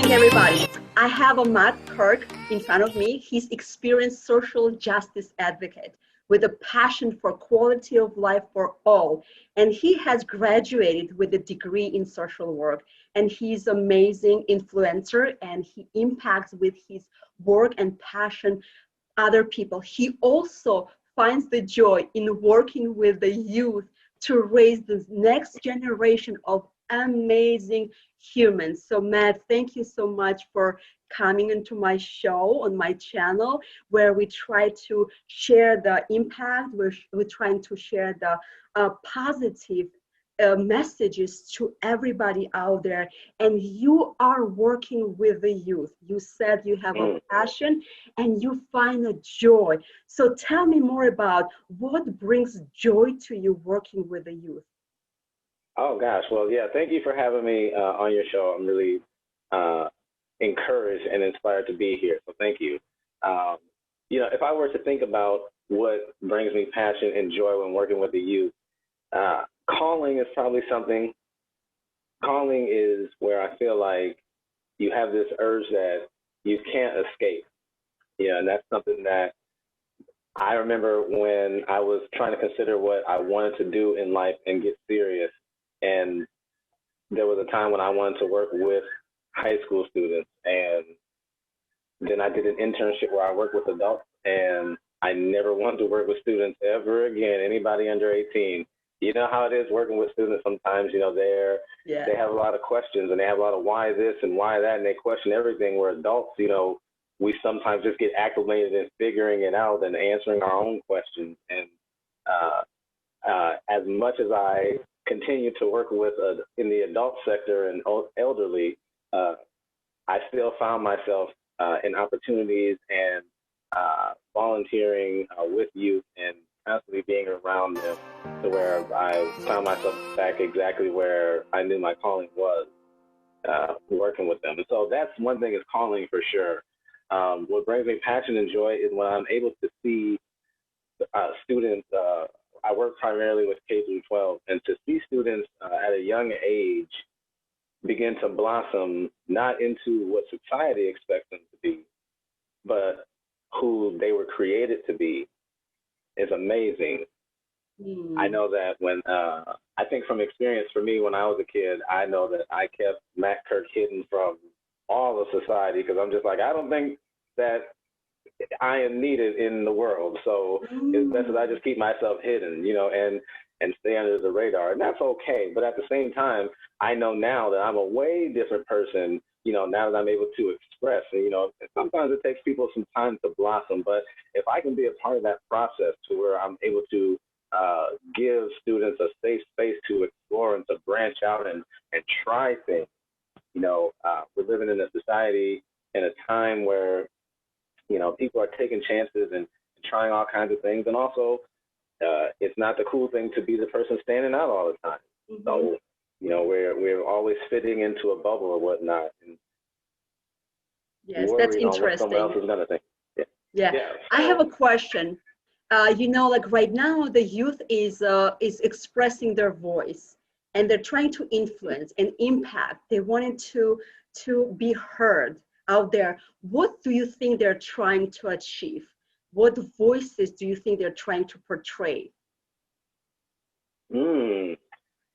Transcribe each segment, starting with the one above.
morning, everybody. I have a Matt Kirk in front of me. He's experienced social justice advocate with a passion for quality of life for all. And he has graduated with a degree in social work. And he's amazing influencer and he impacts with his work and passion other people. He also finds the joy in working with the youth to raise the next generation of amazing humans. So Matt, thank you so much for coming into my show on my channel where we try to share the impact. We're trying to share the positive messages to everybody out there. And you are working with the youth. You said you have a passion and you find a joy. So tell me more about what brings joy to you working with the youth. Oh gosh, well, yeah. Thank you for having me on your show. I'm really encouraged and inspired to be here. So thank you. If I were to think about what brings me passion and joy when working with the youth, calling is probably something. Calling is where I feel like you have this urge that you can't escape. Yeah, and that's something that I remember when I was trying to consider what I wanted to do in life and get serious. And there was a time when I wanted to work with high school students. And then I did an internship where I worked with adults. And I never wanted to work with students ever again, anybody under 18. You know how it is working with students sometimes, they have a lot of questions and they have a lot of why this and why that, and they question everything, where adults, we sometimes just get acclimated in figuring it out and answering our own questions. And as much as I continue to work with in the adult sector and elderly, I still found myself in opportunities and volunteering with youth and constantly being around them, to where I found myself back exactly where I knew my calling was, working with them. And so that's one thing, is calling for sure. What brings me passion and joy is when I'm able to see students. I work primarily with K through 12, and to see students at a young age begin to blossom, not into what society expects them to be, but who they were created to be, is amazing. I know that when, I think from experience for me, when I was a kid, I know that I kept Matt Kirk hidden from all of society, because I'm just like, I don't think that I am needed in the world. So it's best that I just keep myself hidden, and stay under the radar. And that's okay. But at the same time, I know now that I'm a way different person, now that I'm able to express. And, sometimes it takes people some time to blossom. But if I can be a part of that process, to where I'm able to give students a safe space to explore and to branch out and try things. We're living in a society, in a time where, people are taking chances and trying all kinds of things. And also, it's not the cool thing to be the person standing out all the time. So, we're always fitting into a bubble or whatnot. And yes, that's interesting. What someone else is going to think. Yeah. I have a question. Like right now, the youth is expressing their voice, and they're trying to influence and impact. They wanted to be heard out there. What do you think they're trying to achieve? What voices do you think they're trying to portray?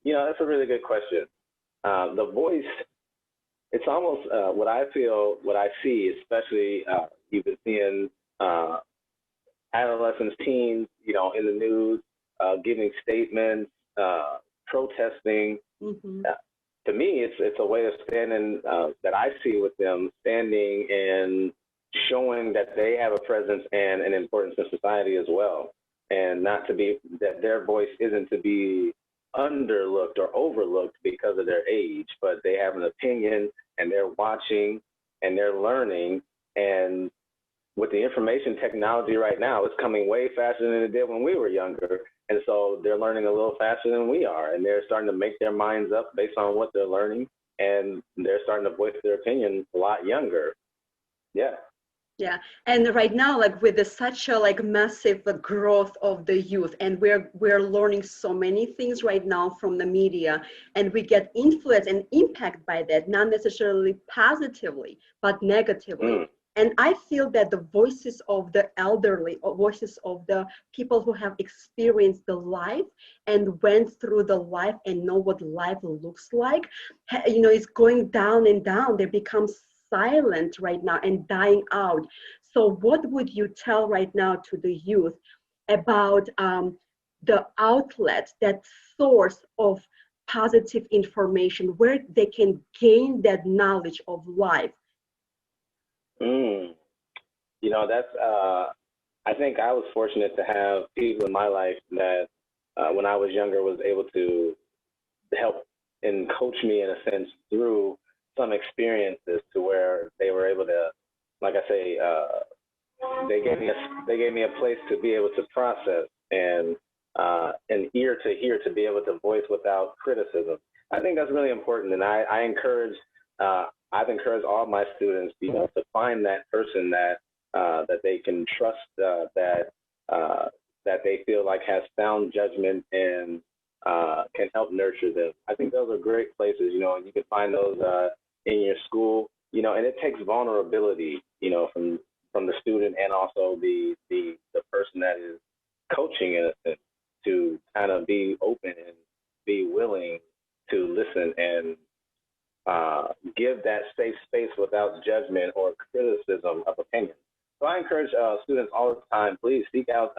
That's a really good question. The voice, it's almost what I see, especially you've been seeing adolescents, teens, in the news, giving statements, protesting. To me, it's a way of standing, that I see with them, standing and showing that they have a presence and an importance in society as well, and not to be, that their voice isn't to be underlooked or overlooked because of their age, but they have an opinion and they're watching and they're learning. And with the information technology right now, it's coming way faster than it did when we were younger. And so they're learning a little faster than we are, and they're starting to make their minds up based on what they're learning, and they're starting to voice their opinion a lot younger. Yeah. Yeah, and right now, like with such a like massive growth of the youth, and we're learning so many things right now from the media, and we get influenced and impacted by that, not necessarily positively, but negatively. Mm, And I feel that the voices of the elderly, or voices of the people who have experienced the life and went through the life and know what life looks like, is going down and down. They become silent right now and dying out. So, what would you tell right now to the youth about the outlet, that source of positive information where they can gain that knowledge of life? mm. That's, I think I was fortunate to have people in my life that when I was younger was able to help and coach me in a sense through some experiences to where they were able to, like I say, they gave me a place to be able to process and an ear to hear to be able to voice without criticism. I think that's really important, and I encourage I've encouraged all my students, to find that person that they can trust, that they feel like has sound judgment and can help nurture them. I think those are great places, and you can find those in your school, and it takes vulnerability, from the student and also the person that is coaching in a sense to kind of be open and be willing to listen and give that safe space without judgment or criticism of opinion. So I encourage students all the time, please seek out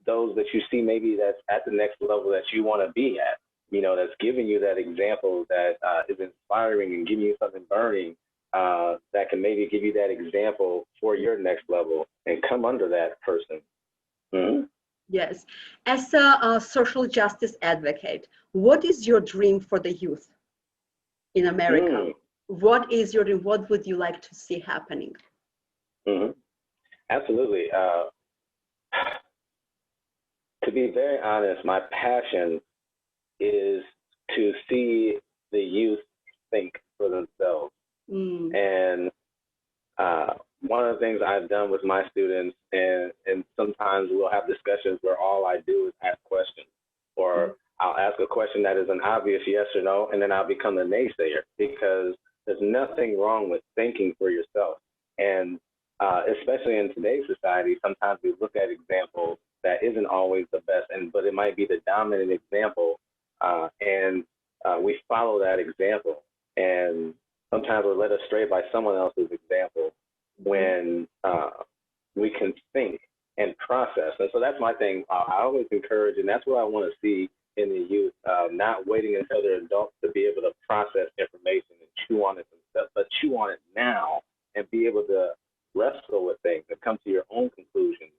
those that you see maybe that's at the next level that you want to be at, that's giving you that example that is inspiring and giving you something burning that can maybe give you that example for your next level and come under that person. Mm-hmm. Yes. As a social justice advocate, what is your dream for the youth in America? Mm. What is your dream? What would you like to see happening? Mm-hmm. Absolutely. To be very honest, my passion is to see the youth think for themselves. Mm. And one of the things I've done with my students, and sometimes we'll have discussions where all I do is ask questions, or I'll ask a question that is an obvious yes or no, and then I'll become the naysayer because there's nothing wrong with thinking for yourself. And especially in today's society, sometimes we look at examples that isn't always the best, but it might be the dominant example, and we follow that example. And sometimes we're led astray by someone else's example when we can think and process. And so that's my thing. I always encourage, and that's what I want to see in the youth, not waiting until they're adults to be able to process information and chew on it themselves, but chew on it now and be able to wrestle with things and come to your own conclusions.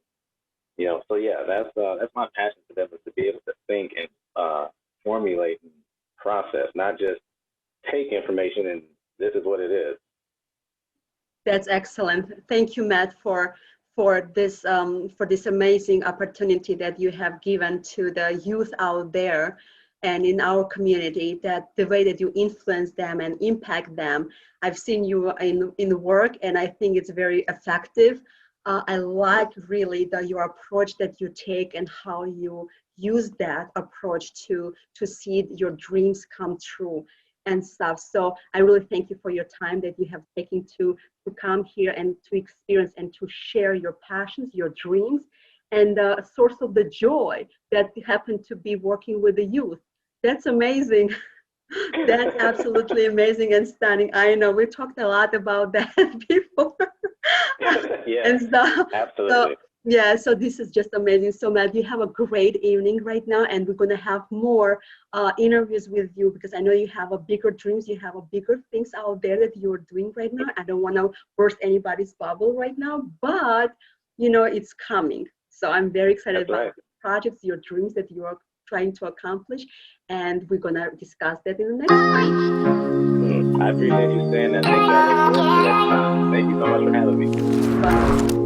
So yeah, that's my passion for them, is to be able to think and formulate and process, not just take information and this is what it is. That's excellent. Thank you, Matt, for this amazing opportunity that you have given to the youth out there and in our community. That the way that you influence them and impact them. I've seen you in work, and I think it's very effective. I like really your approach that you take and how you use that approach to see your dreams come true and stuff. So I really thank you for your time that you have taken to come here and to experience and to share your passions, your dreams, and the source of the joy that happened to be working with the youth. That's amazing. That's absolutely amazing and stunning. I know we talked a lot about that before. Yeah, And stuff. absolutely. So yeah, so this is just amazing. So Matt, you have a great evening right now, and we're going to have more interviews with you because I know you have a bigger dreams, you have a bigger things out there that you're doing right now. I don't want to burst anybody's bubble right now, but it's coming. So I'm very excited That's about right. your projects, your dreams that you are trying to accomplish, and we're going to discuss that in the next time. I appreciate you saying that. Thank you. I look forward to the next time. Thank you so much for having me. Bye.